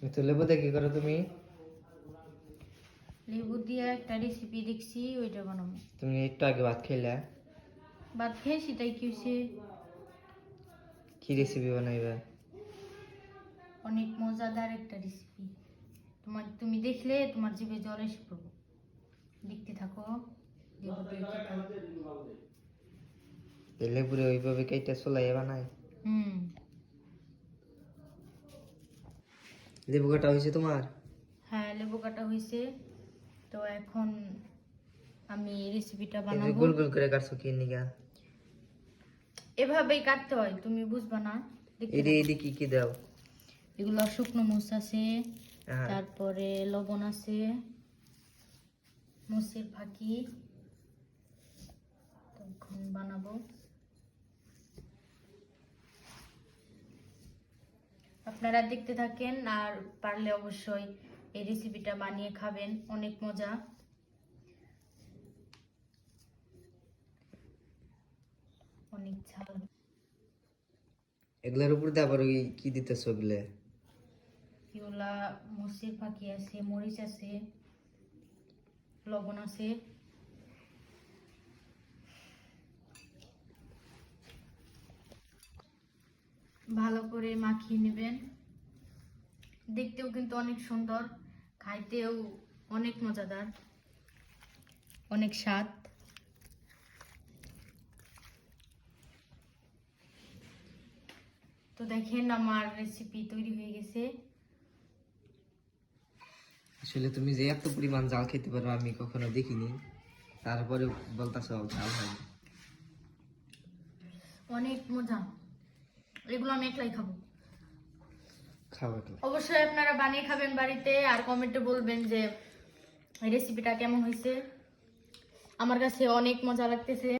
তো লেবু দিয়ে কি করো তুমি? লেবু দিয়ে একটা রেসিপি দেখছি, ওইটা বানাবো। তুমি একটু আগে ভাত খাইলা, ভাত খেয়ে সেটাই কি হয়েছে? কি রেসিপি বানাইবা? অনেক মজাদার একটা রেসিপি। তুমি দেখলে তোমার জিভে জল এসে পড়বো। দেখতে থাকো। লেবু দিয়ে কি করে। লেবুরে ওইভাবে কেটে চলাইয়া বানাই? হুম। লেবু কাটা হয়েছে তোমার? হ্যাঁ, লেবু কাটা হয়েছে। তো এখন আমি রেসিপিটা এই যে বানাবো। গোল গোল করে কাটছো কি নিগা? এভাবেই কাটতে হয়, তুমি বুঝবা না। দেখতে এডি থাকো। এডি কি কি দাও? এগুলো শুকনো মরিচ আছে, হ্যাঁ। তারপরে লবণ আছে, মরিচের ফাঁকি। তখন বানাবো। আপনারা দেখতে থাকেন, আর পারলে অবশ্যই এই রেসিপিটা বানিয়ে খাবেন, অনেক মজা। অনেক ঝাল। এগুলার উপর দিয়ে আবার ওই কি দিতেছো ওগুলা? এগুলা মরিচের ফাঁকি আছে, মরিচ আছে, লবণ আছে। ভালো করে মাখিয়ে নেবেন। দেখতেও কিন্তু অনেক সুন্দর, খাইতেও অনেক মজাদার, অনেক স্বাদ। তো দেখেন আমার রেসিপি তৈরি হয়ে গেছে। আসলে তুমি যে এত পরিমাণ জাল খেতে পারো আমি কখনো দেখিনি, তারপরে বলতাছো জাল হয়। অনেক মজা। এগুলো আমি একলাই খাবো। খাও একলা। অবশ্যই আপনারা বানিয়ে খাবেন বাড়িতে, আর কমেন্টে বলবেন যে রেসিপিটা কেমন হয়েছে। আমার কাছে অনেক মজা লাগতেছে।